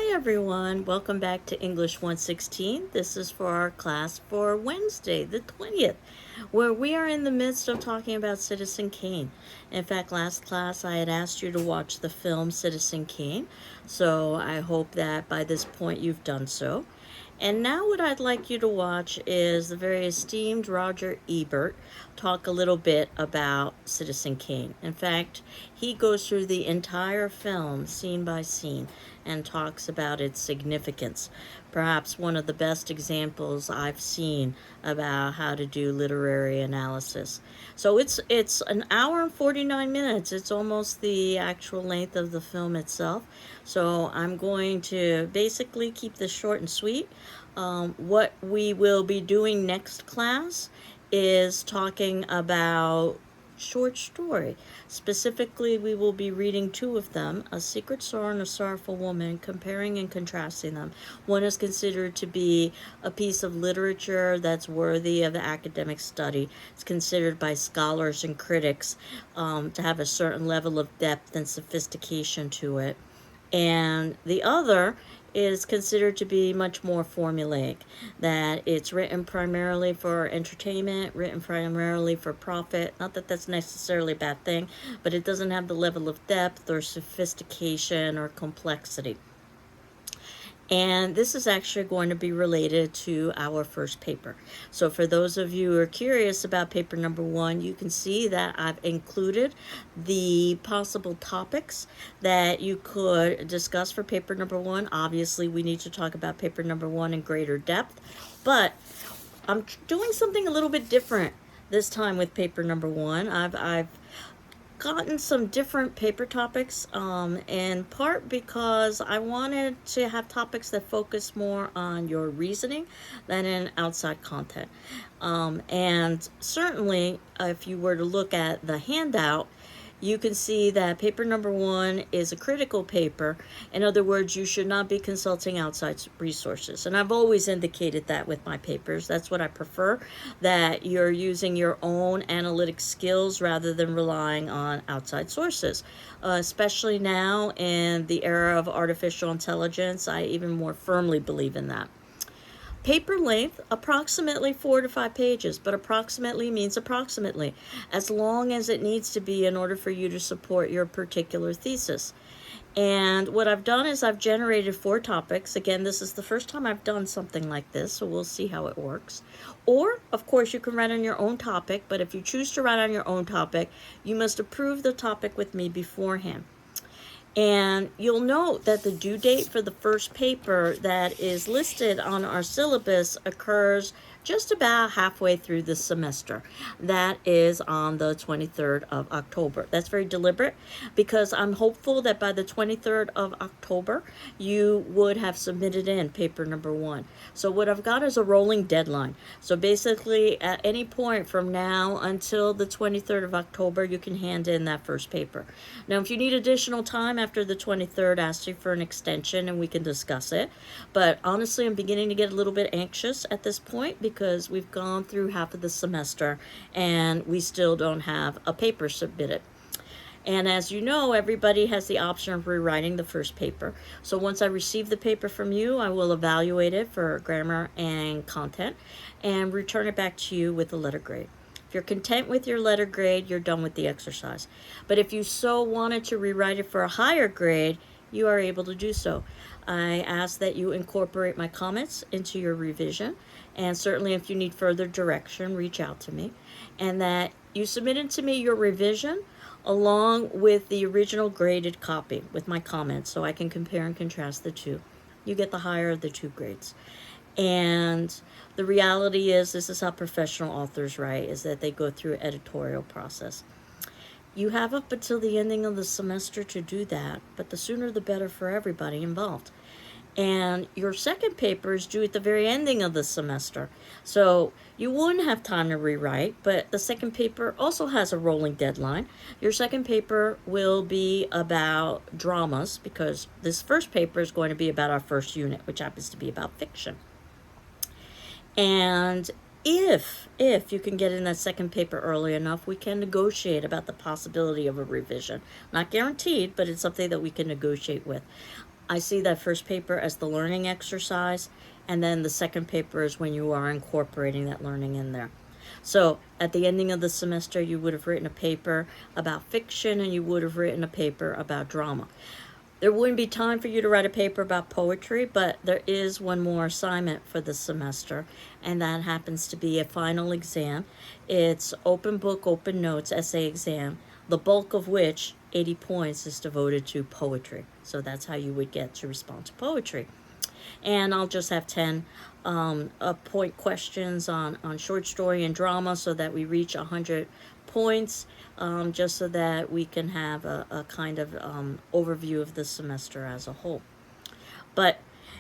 Hi everyone, welcome back to English 116. This is for our class for Wednesday, the 20th, where we are in the midst of talking about Citizen Kane. In fact, last class I had asked you to watch the film Citizen Kane, so I hope that by this point you've done so. And now what I'd like you to watch is the very esteemed Roger Ebert talk a little bit about Citizen Kane. In fact, he goes through the entire film scene by scene and talks about its significance. Perhaps one of the best examples I've seen about how to do literary analysis. So it's an hour and 49 minutes. It's almost the actual length of the film itself. So I'm going to basically keep this short and sweet. What we will be doing next class is talking about short story. Specifically, we will be reading two of them, A Secret Sorrow and A Sorrowful Woman, comparing and contrasting them. One is considered to be a piece of literature that's worthy of academic study. It's considered by scholars and critics to have a certain level of depth and sophistication to it. And the other is considered to be much more formulaic, that it's written primarily for entertainment, written primarily for profit. Not that that's necessarily a bad thing, but it doesn't have the level of depth or sophistication or complexity. And this is actually going to be related to our first paper. So for those of you who are curious about paper number 1, you can see that I've included the possible topics that you could discuss for paper number 1. Obviously, we need to talk about paper number 1 in greater depth, but I'm doing something a little bit different this time with paper number 1. I've gotten some different paper topics, in part because I wanted to have topics that focus more on your reasoning than in outside content. And certainly, if you were to look at the handout, you can see that paper number 1 is a critical paper. In other words, you should not be consulting outside resources. And I've always indicated that with my papers. That's what I prefer, that you're using your own analytic skills rather than relying on outside sources. Especially now in the era of artificial intelligence, I even more firmly believe in that. Paper length, approximately 4 to 5 pages, but approximately means approximately, as long as it needs to be in order for you to support your particular thesis. And what I've done is I've generated 4 topics. Again, this is the first time I've done something like this, so we'll see how it works. Or, of course, you can write on your own topic, but if you choose to write on your own topic, you must approve the topic with me beforehand. And you'll note that the due date for the first paper that is listed on our syllabus occurs just about halfway through the semester. That is on the 23rd of October. That's very deliberate because I'm hopeful that by the 23rd of October, you would have submitted in paper number 1. So what I've got is a rolling deadline. So basically, at any point from now until the 23rd of October, you can hand in that first paper. Now, if you need additional time after the 23rd, ask you for an extension and we can discuss it. But honestly, I'm beginning to get a little bit anxious at this point because we've gone through half of the semester and we still don't have a paper submitted. And as you know, everybody has the option of rewriting the first paper. So once I receive the paper from you, I will evaluate it for grammar and content and return it back to you with a letter grade. If you're content with your letter grade, you're done with the exercise. But if you so wanted to rewrite it for a higher grade, you are able to do so. I ask that you incorporate my comments into your revision, and certainly if you need further direction, reach out to me, and that you submit to me your revision along with the original graded copy with my comments so I can compare and contrast the two. You get the higher of the 2 grades. And the reality is, this is how professional authors write, is that they go through an editorial process. You have up until the ending of the semester to do that, but the sooner the better for everybody involved. And your second paper is due at the very ending of the semester. So you wouldn't have time to rewrite, but the second paper also has a rolling deadline. Your second paper will be about dramas, because this first paper is going to be about our first unit, which happens to be about fiction. And if you can get in that second paper early enough, we can negotiate about the possibility of a revision. Not guaranteed, but it's something that we can negotiate with. I see that first paper as the learning exercise, and then the second paper is when you are incorporating that learning in there. So at the ending of the semester, you would have written a paper about fiction and you would have written a paper about drama. There wouldn't be time for you to write a paper about poetry, but there is one more assignment for the semester, and that happens to be a final exam. It's open book, open notes, essay exam, the bulk of which, 80 points, is devoted to poetry. So that's how you would get to respond to poetry. And I'll just have 10 point questions on short story and drama so that we reach 100 points, just so that we can have a kind of overview of the semester as a whole. But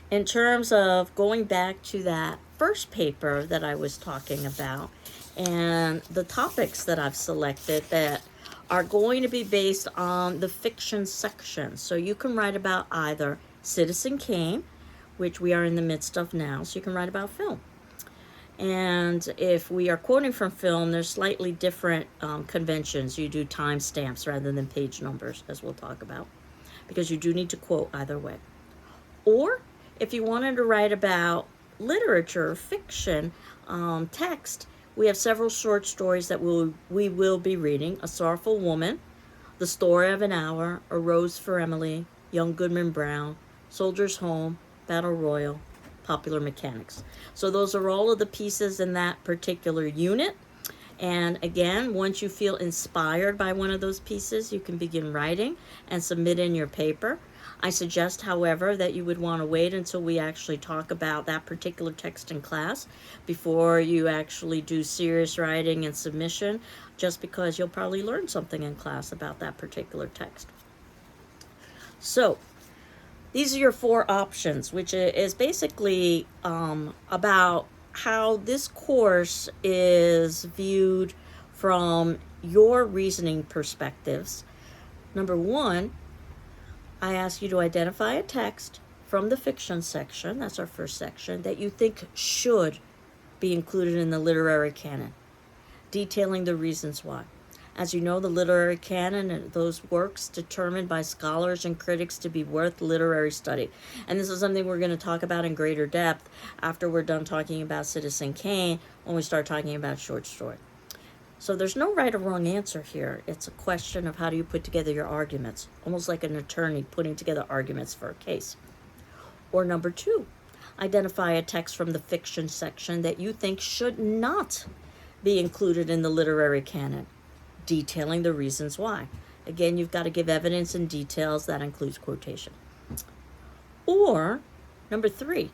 in terms of going back to that first paper that I was talking about and the topics that I've selected that are going to be based on the fiction section. So you can write about either Citizen Kane, which we are in the midst of now, so you can write about film. And if we are quoting from film, there's slightly different conventions. You do timestamps rather than page numbers, as we'll talk about, because you do need to quote either way. Or if you wanted to write about literature, fiction, text, we have several short stories that we will be reading. A Sorrowful Woman, The Story of an Hour, A Rose for Emily, Young Goodman Brown, Soldier's Home, Battle Royal, Popular Mechanics. So those are all of the pieces in that particular unit. And again, once you feel inspired by one of those pieces, you can begin writing and submit in your paper. I suggest, however, that you would want to wait until we actually talk about that particular text in class before you actually do serious writing and submission, just because you'll probably learn something in class about that particular text. So these are your 4 options, which is basically about how this course is viewed from your reasoning perspectives. Number 1, I ask you to identify a text from the fiction section, that's our first section, that you think should be included in the literary canon, detailing the reasons why. As you know, the literary canon are those works determined by scholars and critics to be worth literary study. And this is something we're going to talk about in greater depth after we're done talking about Citizen Kane, when we start talking about short story. So there's no right or wrong answer here. It's a question of how do you put together your arguments, almost like an attorney putting together arguments for a case. Or number 2, identify a text from the fiction section that you think should not be included in the literary canon, detailing the reasons why. Again, you've got to give evidence and details. That includes quotation. Or number 3,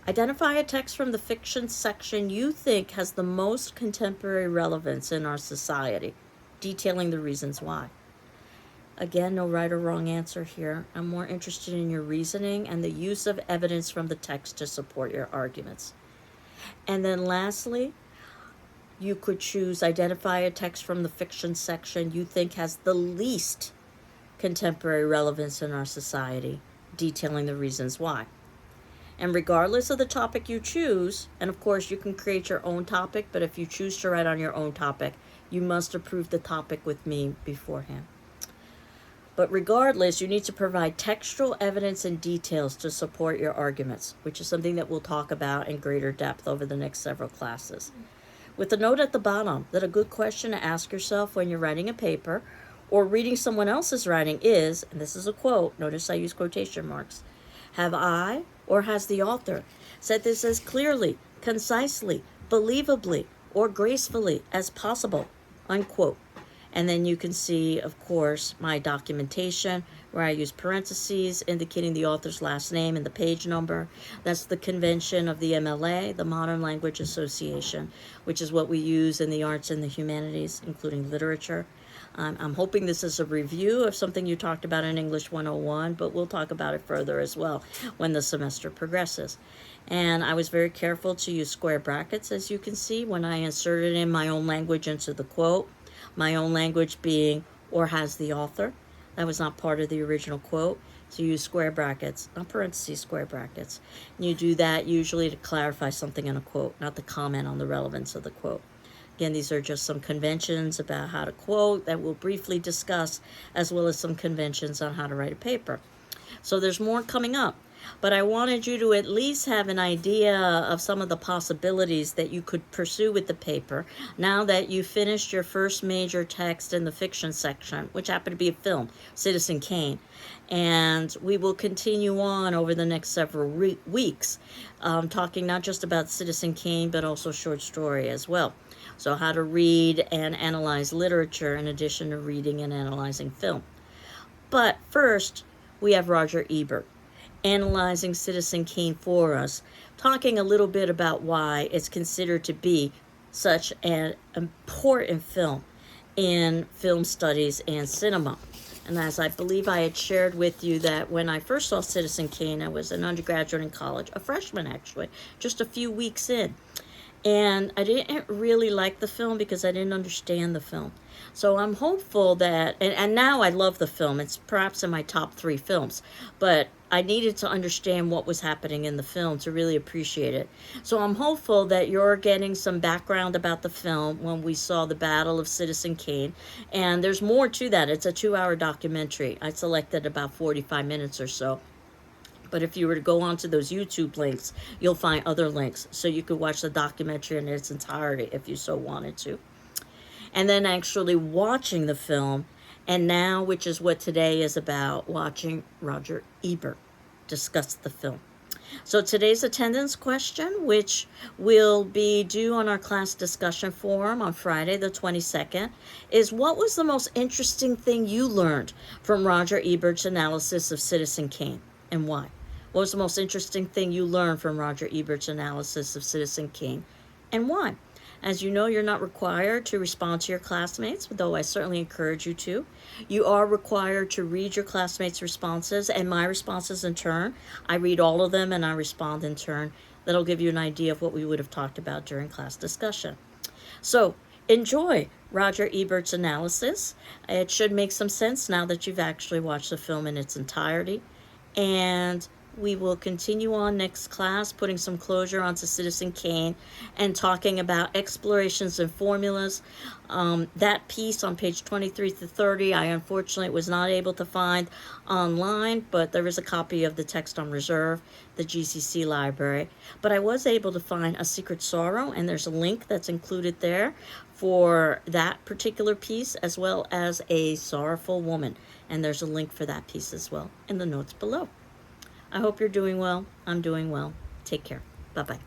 identify a text from the fiction section you think has the most contemporary relevance in our society, detailing the reasons why. Again, no right or wrong answer here. I'm more interested in your reasoning and the use of evidence from the text to support your arguments. And then lastly, you could choose identify a text from the fiction section you think has the least contemporary relevance in our society, detailing the reasons why. And regardless of the topic you choose, and of course you can create your own topic, but if you choose to write on your own topic, you must approve the topic with me beforehand. But regardless, you need to provide textual evidence and details to support your arguments, which is something that we'll talk about in greater depth over the next several classes. With a note at the bottom that a good question to ask yourself when you're writing a paper or reading someone else's writing is, and this is a quote, notice I use quotation marks, have I or has the author said this as clearly, concisely, believably, or gracefully as possible, unquote. And then you can see, of course, my documentation where I use parentheses indicating the author's last name and the page number. That's the convention of the MLA, the Modern Language Association, which is what we use in the arts and the humanities, including literature. I'm hoping this is a review of something you talked about in English 101, but we'll talk about it further as well when the semester progresses. And I was very careful to use square brackets, as you can see, when I inserted in my own language into the quote. My own language being, or has the author. That was not part of the original quote. So you use square brackets, not parentheses, square brackets. And you do that usually to clarify something in a quote, not to comment on the relevance of the quote. Again, these are just some conventions about how to quote that we'll briefly discuss, as well as some conventions on how to write a paper. So there's more coming up. But I wanted you to at least have an idea of some of the possibilities that you could pursue with the paper now that you finished your first major text in the fiction section, which happened to be a film, Citizen Kane. And we will continue on over the next several weeks, talking not just about Citizen Kane, but also short story as well. So how to read and analyze literature in addition to reading and analyzing film. But first, we have Roger Ebert analyzing Citizen Kane for us, talking a little bit about why it's considered to be such an important film in film studies and cinema. And as I believe I had shared with you that when I first saw Citizen Kane, I was an undergraduate in college, a freshman actually, just a few weeks in. And I didn't really like the film because I didn't understand the film. So I'm hopeful that, and now I love the film. It's perhaps in my top 3 films. But I needed to understand what was happening in the film to really appreciate it. So I'm hopeful that you're getting some background about the film when we saw the Battle of Citizen Kane. And there's more to that. It's a 2-hour documentary. I selected about 45 minutes or so. But if you were to go onto those YouTube links, you'll find other links. So you could watch the documentary in its entirety if you so wanted to. And then actually watching the film, and now, which is what today is about, watching Roger Ebert discuss the film. So today's attendance question, which will be due on our class discussion forum on Friday the 22nd, is what was the most interesting thing you learned from Roger Ebert's analysis of Citizen Kane, and why? What was the most interesting thing you learned from Roger Ebert's analysis of Citizen Kane, and why? As you know, you're not required to respond to your classmates, though I certainly encourage you to. You are required to read your classmates' responses and my responses in turn. I read all of them and I respond in turn. That'll give you an idea of what we would have talked about during class discussion. So enjoy Roger Ebert's analysis. It should make some sense now that you've actually watched the film in its entirety. And we will continue on next class, putting some closure onto Citizen Kane and talking about explorations and formulas. That piece on page 23 to 30, I unfortunately was not able to find online, but there is a copy of the text on reserve, the GCC library. But I was able to find A Secret Sorrow, and there's a link that's included there for that particular piece, as well as A Sorrowful Woman. And there's a link for that piece as well in the notes below. I hope you're doing well. I'm doing well. Take care. Bye-bye.